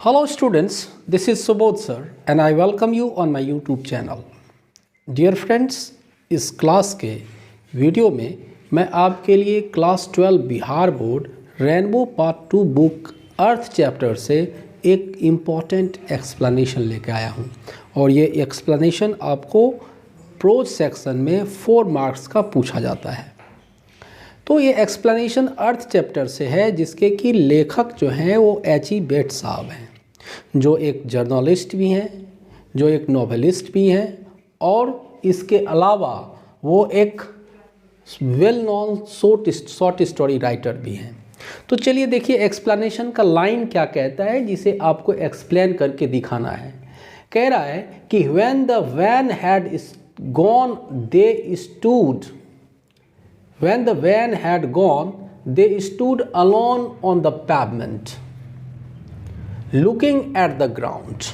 Hello students, this is Subodh sir and I welcome you on my YouTube channel. Dear friends, इस class के video में मैं आपके लिए class 12 Bihar board rainbow part 2 book अर्थ chapter से एक इम्पॉर्टेंट एक्सप्लेनेशन लेकर आया हूँ और ये एक्सप्लेनेशन आपको प्रोज सेक्शन में 4 मार्क्स का पूछा जाता है। तो ये एक्सप्लेनेशन अर्थ चैप्टर से है जिसके कि लेखक जो हैं वो एच.ई. बेट साहब हैं, जो एक जर्नलिस्ट भी हैं, जो एक नॉवेलिस्ट भी हैं और इसके अलावा वो एक well known short story writer भी हैं। तो चलिए देखिए एक्सप्लेनेशन का लाइन क्या कहता है जिसे आपको एक्सप्लेन करके दिखाना है। कह रहा है कि when the van had gone they stood When the van had gone, they stood alone on the pavement, looking at the ground.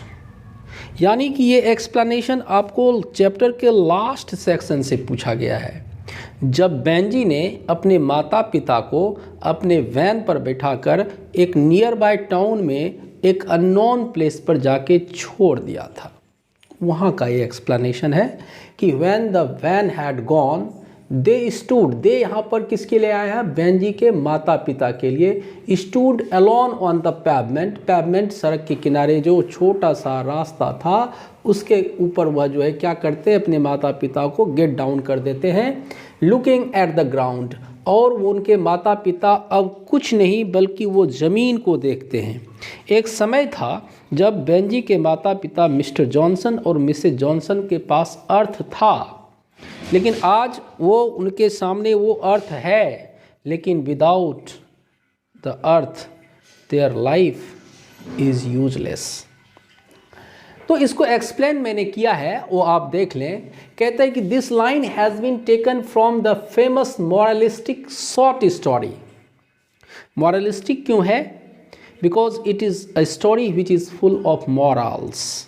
यानी कि ये एक्सप्लेनेशन आपको चैप्टर के लास्ट सेक्शन से पूछा गया है, जब बेंजी ने अपने माता पिता को अपने वैन पर बैठाकर एक नियर बाय टाउन में एक अननोन प्लेस पर जाके छोड़ दिया था। वहाँ का ये एक्सप्लेनेशन है कि when the van had gone, they stood, they यहाँ पर किसके लिए आया है? बेंजी के माता पिता के लिए। स्टूड अलोन ऑन द पैवमेंट, पैवमेंट सड़क के किनारे जो छोटा सा रास्ता था उसके ऊपर वह जो है क्या करते हैं, अपने माता पिता को गेट डाउन कर देते हैं। लुकिंग एट द ग्राउंड, और वो उनके माता पिता अब कुछ नहीं बल्कि वो ज़मीन को देखते हैं। एक समय था जब बेंजी के माता पिता मिस्टर जॉनसन और मिसेस जॉनसन के पास अर्थ था, लेकिन आज वो उनके सामने वो अर्थ है, लेकिन without the earth their life is useless. तो इसको एक्सप्लेन मैंने किया है, वो आप देख लें। कहते हैं कि this line has been taken from the famous moralistic short story. Moralistic क्यों है? Because it is a story which is full of morals,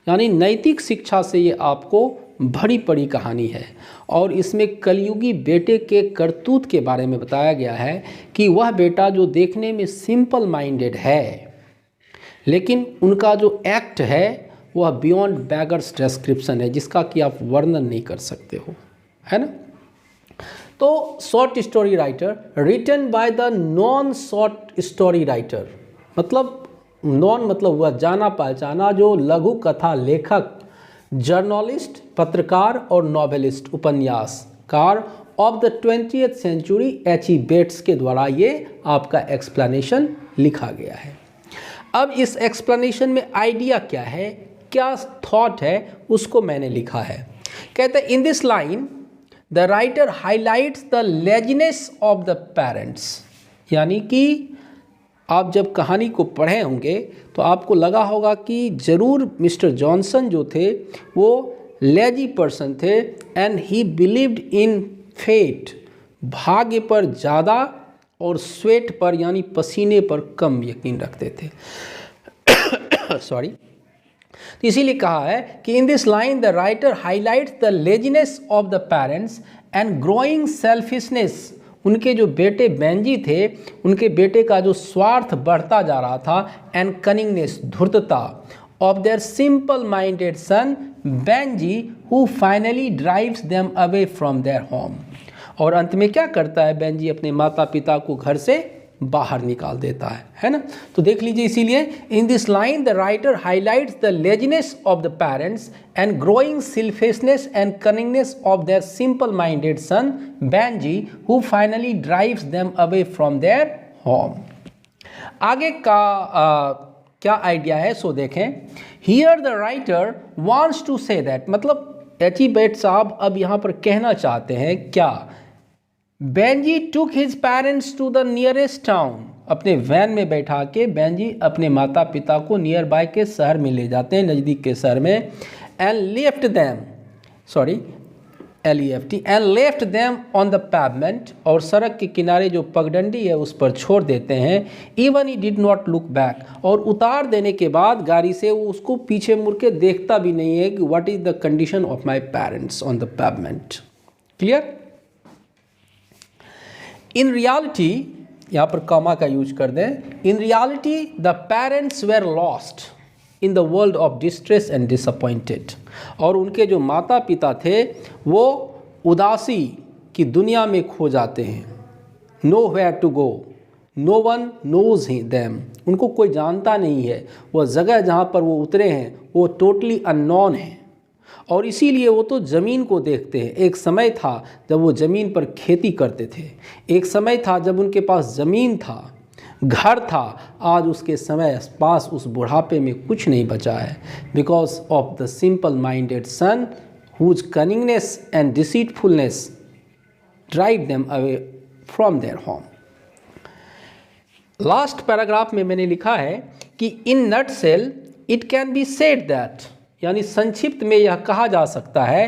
यानी नैतिक शिक्षा से ये आपको भरी पड़ी कहानी है। और इसमें कलयुगी बेटे के करतूत के बारे में बताया गया है कि वह बेटा जो देखने में सिंपल माइंडेड है, लेकिन उनका जो एक्ट है वह बियॉन्ड बैगर्स डिस्क्रिप्शन है, जिसका कि आप वर्णन नहीं कर सकते हो, है ना। तो short story writer written by the non short story writer, मतलब नॉन मतलब वह जाना पहचाना जो लघु कथा लेखक, जर्नलिस्ट, पत्रकार और नॉवेलिस्ट, उपन्यासकार of the 20th century H E. Bates के द्वारा ये आपका एक्सप्लेनेशन लिखा गया है। अब इस एक्सप्लेनेशन में आइडिया क्या है, क्या थॉट है, उसको मैंने लिखा है। कहते हैं इन this line the writer highlights the laziness of the parents, यानी कि आप जब कहानी को पढ़े होंगे तो आपको लगा होगा कि ज़रूर मिस्टर जॉनसन जो थे वो लेजी पर्सन थे and he believed in fate, भाग्य पर ज़्यादा और स्वेट पर यानी पसीने पर कम यकीन रखते थे। सॉरी। तो इसीलिए कहा है कि इन this line the writer highlights the laziness of the parents and growing selfishness, उनके जो बेटे बेंजी थे उनके बेटे का जो स्वार्थ बढ़ता जा रहा था, एंड कनिंगनेस, धूर्तता of their simple minded son Benji who finally drives them away from their home. और अंत में क्या करता है बेंजी? अपने माता पिता को घर से बाहर निकाल देता है ना। तो देख लीजिए, इसीलिए in this line the writer highlights the laziness of the parents and growing selfishness and cunningness of their simple minded son Benji who finally drives them away from their home. आगे का क्या आइडिया है सो देखें। Here the writer wants to say that, मतलब एच.ई. बेट साहब अब यहाँ पर कहना चाहते हैं क्या? Benji took his parents to the nearest town, अपने वैन में बैठा के बेंजी अपने माता पिता को नियर बाय के शहर में ले जाते हैं, नज़दीक के शहर में। And left them, sorry LEFT, and left them on the pavement, और सड़क के किनारे जो पगडंडी है उस पर छोड़ देते हैं। Even he did not look back, और उतार देने के बाद गाड़ी से वो उसको पीछे मुड़ के देखता भी नहीं है कि what is the condition of my parents on the pavement. Clear? In reality, यहाँ पर कॉमा का यूज कर दें। In reality the parents were lost in the world of distress and disappointed. और उनके जो माता पिता थे वो उदासी की दुनिया में खो जाते हैं। Nowhere to go, no one knows them, उनको कोई जानता नहीं है। वह जगह जहाँ पर वो उतरे हैं वो टोटली अननोन है, और इसीलिए वो तो ज़मीन को देखते हैं। एक समय था जब वो ज़मीन पर खेती करते थे, एक समय था जब उनके पास ज़मीन था, घर था। आज उसके समय पास उस बुढ़ापे में कुछ नहीं बचा है, because of the simple minded son whose cunningness and deceitfulness drive them away from their home. Last paragraph में मैंने लिखा है कि in nutshell it can be said that, यानी संक्षिप्त में यह कहा जा सकता है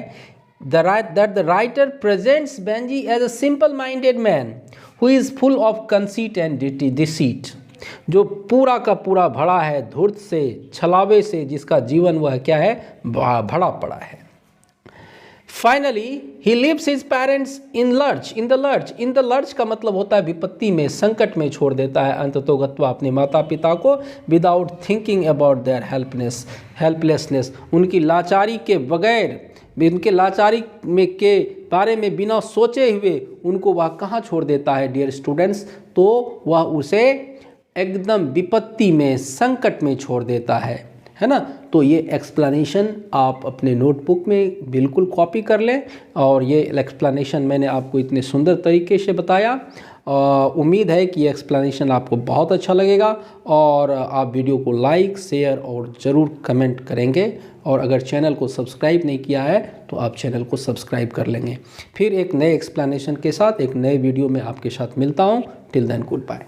that the writer presents Benjy as a simple minded man who is full of conceit and deceit, जो पूरा का पूरा भरा है धूर्त से, छलावे से, जिसका जीवन वह क्या है, भरा पड़ा है। Finally he leaves his parents in the lurch का मतलब होता है विपत्ति में, संकट में छोड़ देता है अंततोगत्वा अपने माता पिता को, without thinking about their helplessness, उनकी लाचारी के बगैर, उनके लाचारी में के बारे में बिना सोचे हुए उनको वह कहाँ छोड़ देता है डियर स्टूडेंट्स, तो वह उसे एकदम विपत्ति में, संकट में छोड़ देता है ना। तो ये एक्सप्लेनेशन आप अपने नोटबुक में बिल्कुल कॉपी कर लें, और ये एक्सप्लेनेशन मैंने आपको इतने सुंदर तरीके से बताया। उम्मीद है कि ये एक्सप्लेनेशन आपको बहुत अच्छा लगेगा, और आप वीडियो को लाइक, शेयर और ज़रूर कमेंट करेंगे। और अगर चैनल को सब्सक्राइब नहीं किया है तो आप चैनल को सब्सक्राइब कर लेंगे। फिर एक नए एक्सप्लेनेशन के साथ एक नए वीडियो में आपके साथ मिलता हूँ। Till then good bye.